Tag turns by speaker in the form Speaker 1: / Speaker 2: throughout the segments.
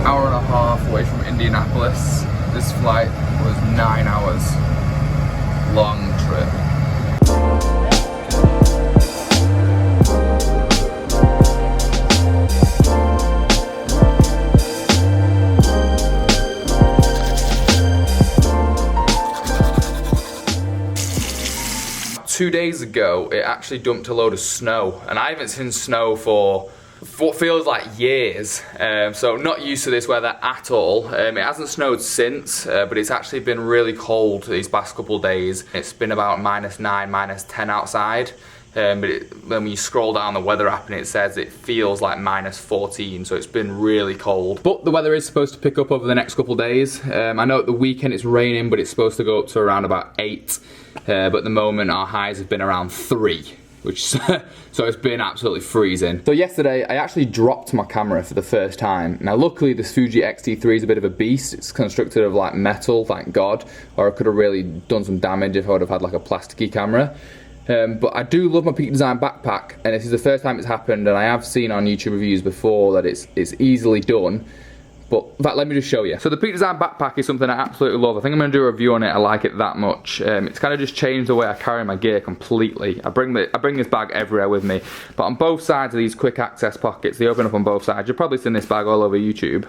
Speaker 1: hour and a half away from Indianapolis. This flight was 9 hours. Long trip. 2 days ago, it actually dumped a load of snow, and I haven't seen snow for what feels like years, so not used to this weather at all. It hasn't snowed since, but it's actually been really cold these past couple of days. It's been about -9, -10 outside, but when you scroll down the weather app and it says it feels like -14, so it's been really cold. But the weather is supposed to pick up over the next couple of days. I know at the weekend it's raining, but it's supposed to go up to around about 8. But at the moment our highs have been around 3, which so it's been absolutely freezing. So yesterday I actually dropped my camera for the first time. Now luckily this Fuji XT3 is a bit of a beast. It's constructed of like metal, thank God, or it could have really done some damage if I would have had like a plasticky camera. But I do love my Peak Design backpack, and this is the first time it's happened, and I have seen on YouTube reviews before that it's easily done. But in fact, let me just show you. So the Peak Design backpack is something I absolutely love. I think I'm going to do a review on it. I like it that much. It's kind of just changed the way I carry my gear completely. I bring this bag everywhere with me. But on both sides of these quick access pockets, they open up on both sides. You've probably seen this bag all over YouTube.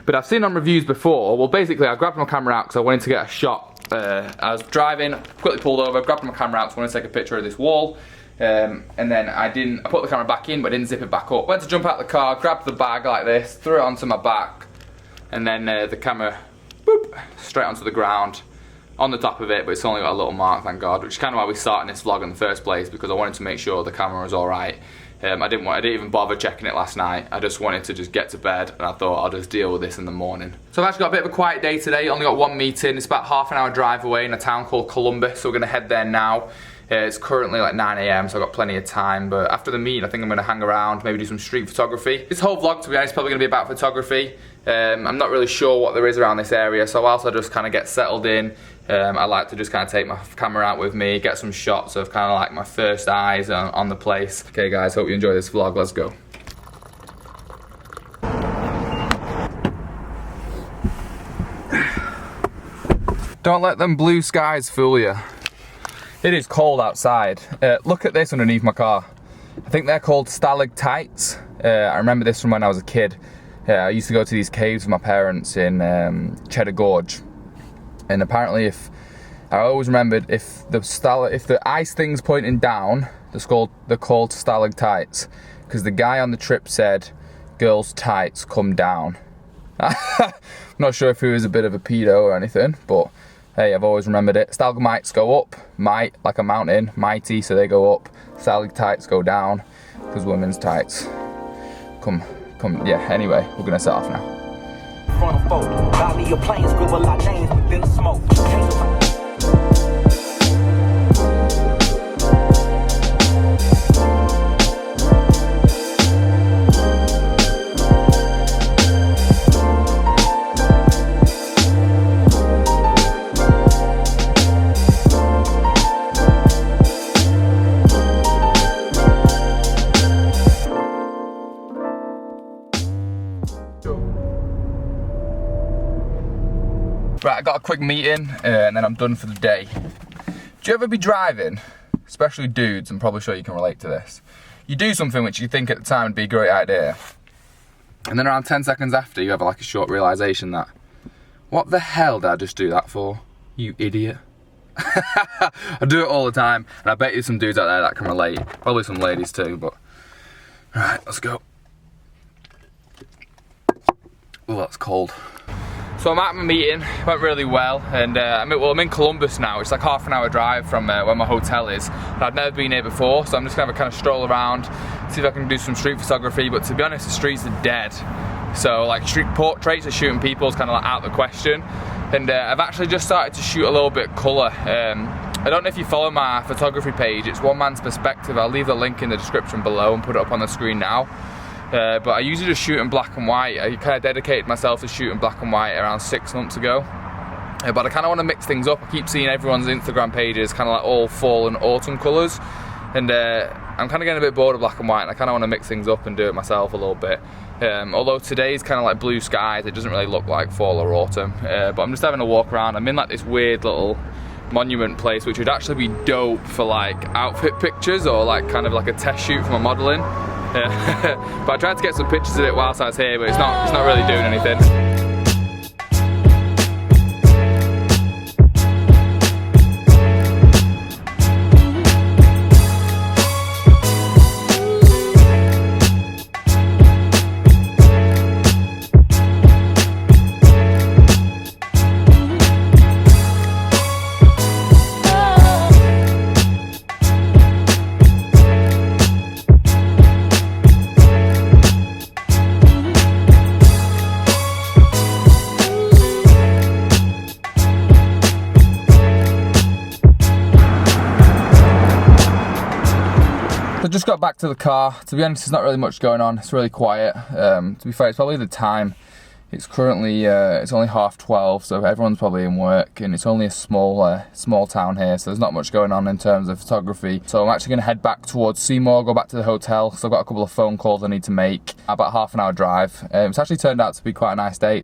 Speaker 1: But I've seen on reviews before. Well, basically, I grabbed my camera out because I wanted to get a shot. I was driving, quickly pulled over, grabbed my camera out because I wanted to take a picture of this wall. And then I put the camera back in, but I didn't zip it back up. Went to jump out the car, grabbed the bag like this, threw it onto my back. And then the camera, boop, straight onto the ground, on the top of it, but it's only got a little mark, thank God, which is kind of why we started this vlog in the first place, because I wanted to make sure the camera was alright. I didn't even bother checking it last night. I just wanted to just get to bed, and I thought I'll just deal with this in the morning. So I've actually got a bit of a quiet day today, only got one meeting. It's about half an hour drive away in a town called Columbus, so we're gonna head there now. It's currently like 9 AM, so I've got plenty of time, but after the meeting I think I'm going to hang around, maybe do some street photography. This whole vlog, to be honest, is probably going to be about photography. I'm not really sure what there is around this area, so whilst I just kind of get settled in, I like to just kind of take my camera out with me, get some shots of kind of like my first eyes on the place. Okay guys, hope you enjoy this vlog, let's go. Don't let them blue skies fool you. It is cold outside. Look at this underneath my car. I think they're called stalactites. I remember this from when I was a kid. I used to go to these caves with my parents in Cheddar Gorge. And apparently I always remembered if the ice thing's pointing down, they're called stalactites. Because the guy on the trip said, girls' tights come down. I'm not sure if he was a bit of a pedo or anything, but hey, I've always remembered it. Stalagmites go up, like a mountain, mighty, so they go up. Stalactites go down, because women's tights come, yeah, anyway, we're gonna set off now. Right, I got a quick meeting and then I'm done for the day. Do you ever be driving, especially dudes, I'm probably sure you can relate to this. You do something which you think at the time would be a great idea, and then around 10 seconds after you have like a short realisation that, what the hell did I just do that for, you idiot? I do it all the time, and I bet there's some dudes out there that can relate, probably some ladies too, but alright, let's go. Oh, that's cold. So I'm at my meeting, went really well, and I'm in Columbus now. It's like half an hour drive from where my hotel is. And I've never been here before, so I'm just gonna have a kind of stroll around, see if I can do some street photography, but to be honest, the streets are dead. So like street portraits of shooting people is kind of like out of the question. And I've actually just started to shoot a little bit of colour. I don't know if you follow my photography page, it's One Man's Perspective. I'll leave the link in the description below and put it up on the screen now. But I usually just shoot in black and white. I kind of dedicated myself to shooting black and white around 6 months ago. But I kind of want to mix things up. I keep seeing everyone's Instagram pages kind of like all fall and autumn colours. And I'm kind of getting a bit bored of black and white, and I kind of want to mix things up and do it myself a little bit. Although today's kind of like blue skies, it doesn't really look like fall or autumn. But I'm just having a walk around. I'm in like this weird little monument place, which would actually be dope for like outfit pictures or like kind of like a test shoot for my modelling. But I tried to get some pictures of it whilst I was here, but it's not really doing anything. I just got back to the car. To be honest, there's not really much going on. It's really quiet. To be fair, it's probably the time. It's currently it's only 12:30, so everyone's probably in work, and it's only a small town here, so there's not much going on in terms of photography. So I'm actually going to head back towards Seymour, go back to the hotel. So I've got a couple of phone calls I need to make. About half an hour drive. It's actually turned out to be quite a nice day.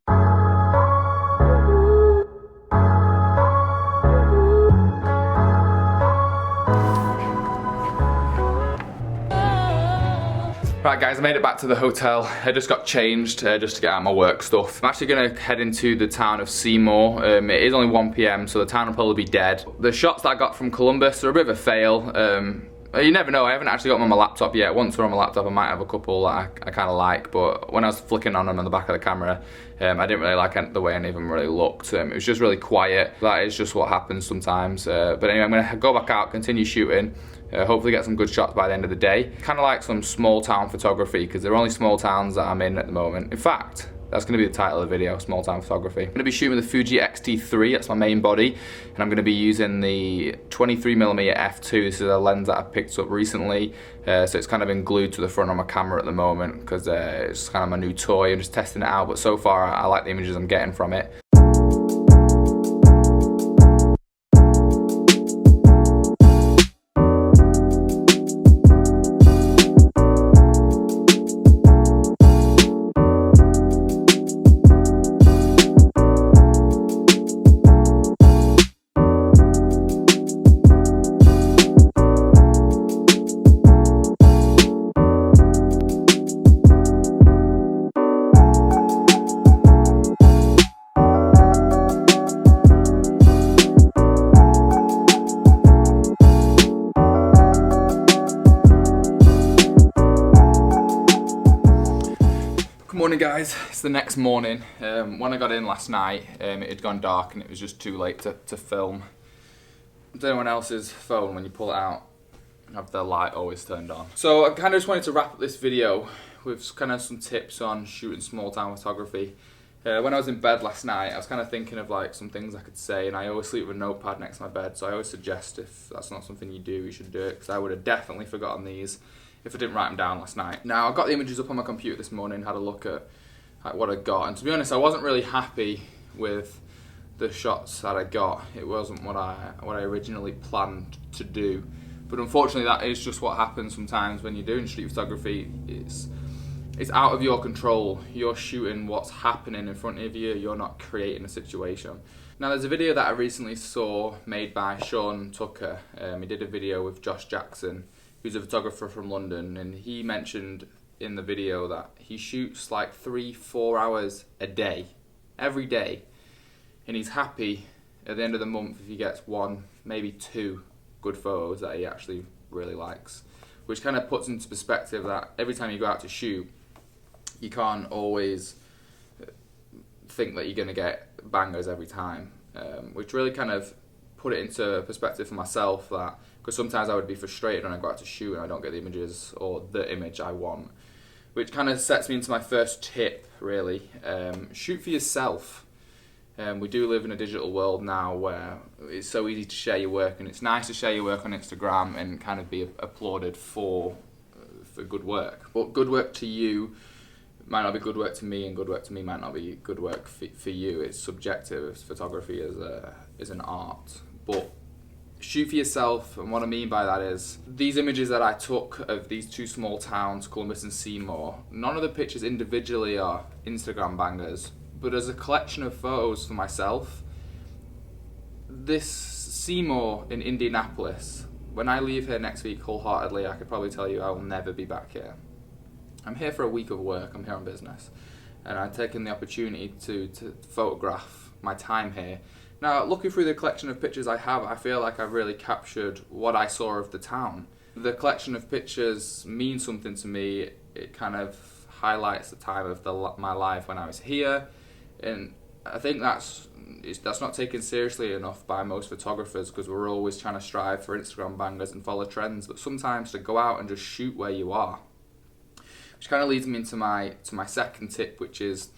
Speaker 1: Right guys, I made it back to the hotel. I just got changed just to get out my work stuff. I'm actually going to head into the town of Seymour. It is only 1 PM, so the town will probably be dead. The shots that I got from Columbus are a bit of a fail. You never know, I haven't actually got them on my laptop yet. Once they're on my laptop, I might have a couple that I kind of like, but when I was flicking on them on the back of the camera, I didn't really like the way any of them really looked. It was just really quiet. That is just what happens sometimes. But anyway, I'm going to go back out, continue shooting. Hopefully get some good shots by the end of the day. Kind of like some small town photography, because there are only small towns that I'm in at the moment. In fact, that's going to be the title of the video, small town photography. I'm going to be shooting with the Fuji XT3, that's my main body, and I'm going to be using the 23mm f2. This is a lens that I picked up recently, so it's kind of been glued to the front of my camera at the moment, because it's kind of my new toy. I'm just testing it out, but so far I like the images I'm getting from it. Morning guys, it's the next morning. When I got in last night, it had gone dark and it was just too late to film. Does anyone else's phone, when you pull it out, have the light always turned on? So I kind of just wanted to wrap up this video with kind of some tips on shooting small town photography. When I was in bed last night, I was kind of thinking of like some things I could say, and I always sleep with a notepad next to my bed, so I always suggest if that's not something you do, you should do it, because I would have definitely forgotten these if I didn't write them down last night. Now, I got the images up on my computer this morning, had a look at what I got, and to be honest, I wasn't really happy with the shots that I got. It wasn't what I originally planned to do, but unfortunately that is just what happens sometimes when you're doing street photography. It's out of your control. You're shooting what's happening in front of you, you're not creating a situation. Now there's a video that I recently saw made by Sean Tucker. He did a video with Josh Jackson, who's a photographer from London, and he mentioned in the video that he shoots like 3-4 hours a day, every day, and he's happy at the end of the month if he gets 1, maybe 2 good photos that he actually really likes, which kind of puts into perspective that every time you go out to shoot, you can't always think that you're going to get bangers every time, which really kind of put it into perspective for myself, that because sometimes I would be frustrated when I go out to shoot and I don't get the images or the image I want, which kind of sets me into my first tip really. Shoot for yourself. We do live in a digital world now where it's so easy to share your work, and it's nice to share your work on Instagram and kind of be applauded for good work, but good work to you might not be good work to me, and good work to me might not be good work for you. It's subjective. Photography is an art, but shoot for yourself, and what I mean by that is these images that I took of these two small towns, Columbus and Seymour, none of the pictures individually are Instagram bangers, but as a collection of photos for myself, this Seymour in Indianapolis, when I leave here next week wholeheartedly, I could probably tell you I will never be back here. I'm here for a week of work, I'm here on business, and I've taken the opportunity to photograph my time here. Now, looking through the collection of pictures I have, I feel like I've really captured what I saw of the town. The collection of pictures means something to me. It kind of highlights the time of my life when I was here, and I think that's not taken seriously enough by most photographers, because we're always trying to strive for Instagram bangers and follow trends, but sometimes to go out and just shoot where you are. Which kind of leads me into my second tip, which is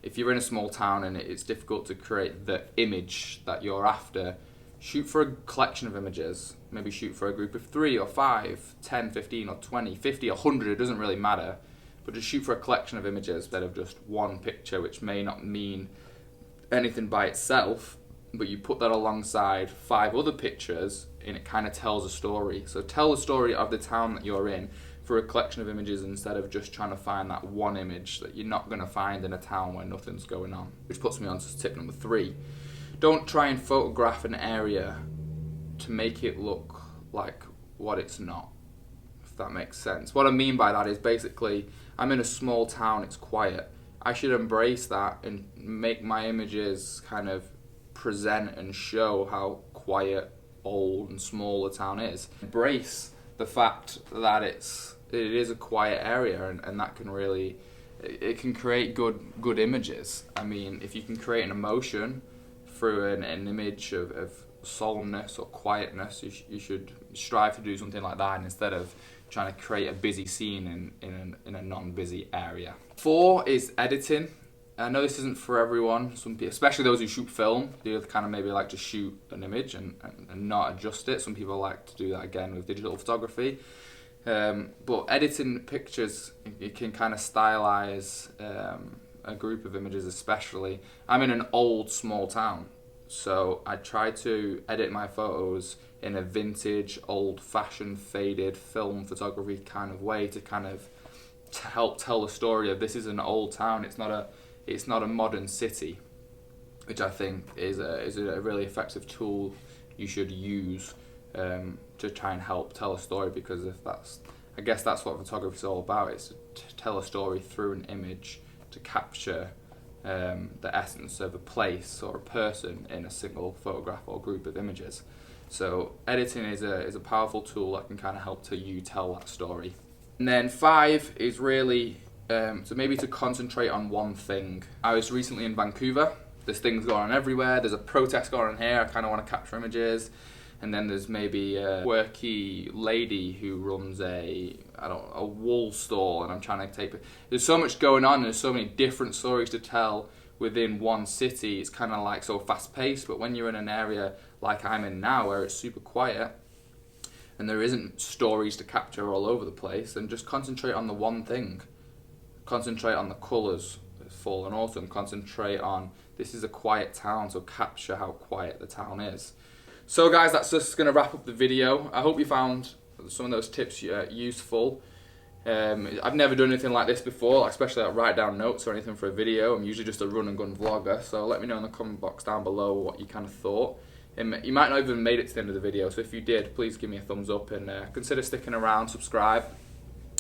Speaker 1: if you're in a small town and it's difficult to create the image that you're after, shoot for a collection of images. Maybe shoot for a group of 3 or 5, 10, 15 or 20, 50 or 100, it doesn't really matter. But just shoot for a collection of images instead of just one picture, which may not mean anything by itself, but you put that alongside 5 other pictures and it kind of tells a story. So tell the story of the town that you're in for a collection of images instead of just trying to find that one image that you're not going to find in a town where nothing's going on. Which puts me on to tip number 3. Don't try and photograph an area to make it look like what it's not, if that makes sense. What I mean by that is basically, I'm in a small town, it's quiet. I should embrace that and make my images kind of present and show how quiet, old and small the town is. Embrace the fact that it is a quiet area, and that can really, it can create good images. I mean, if you can create an emotion through an image of solemnness or quietness, you should strive to do something like that instead of trying to create a busy scene in a non-busy area. 4 is editing. I know this isn't for everyone, some people, especially those who shoot film, they kind of maybe like to shoot an image and not adjust it. Some people like to do that again with digital photography. But editing pictures, you can kind of stylize a group of images especially. I'm in an old small town, so I try to edit my photos in a vintage, old-fashioned, faded film photography kind of way to kind of help tell the story of this is an old town. It's not a modern city, which I think is a really effective tool you should use to try and help tell a story, because I guess that's what photography is all about. It's to tell a story through an image, to capture the essence of a place or a person in a single photograph or group of images. So editing is a powerful tool that can kind of help you tell that story. And then 5 is really so maybe to concentrate on one thing. I was recently in Vancouver. There's things going on everywhere. There's a protest going on here. I kind of want to capture images. And then there's maybe a quirky lady who runs a wool store, and I'm trying to take it. There's so much going on, and there's so many different stories to tell within one city. It's kind of like so fast paced, but when you're in an area like I'm in now where it's super quiet and there isn't stories to capture all over the place, then just concentrate on the one thing. Concentrate on the colours, fall and autumn. Concentrate on, this is a quiet town, so capture how quiet the town is. So guys, that's just going to wrap up the video. I hope you found some of those tips useful. I've never done anything like this before, especially like write down notes or anything for a video. I'm usually just a run and gun vlogger, so let me know in the comment box down below what you kind of thought. You might not even made it to the end of the video, so if you did, please give me a thumbs up and consider sticking around, subscribe.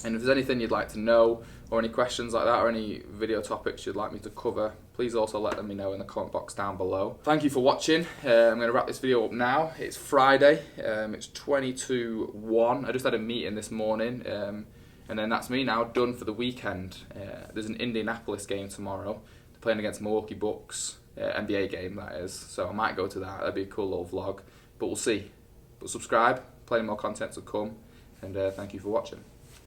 Speaker 1: And if there's anything you'd like to know, or any questions like that, or any video topics you'd like me to cover, please also let me know in the comment box down below. Thank you for watching. I'm going to wrap this video up now. It's Friday, it's 20 to 1. I just had a meeting this morning, and then that's me now, done for the weekend. There's an Indianapolis game tomorrow. They're playing against Milwaukee Bucks, NBA game that is, so I might go to that. That'd be a cool little vlog, but we'll see. But subscribe, plenty more content to come, and thank you for watching.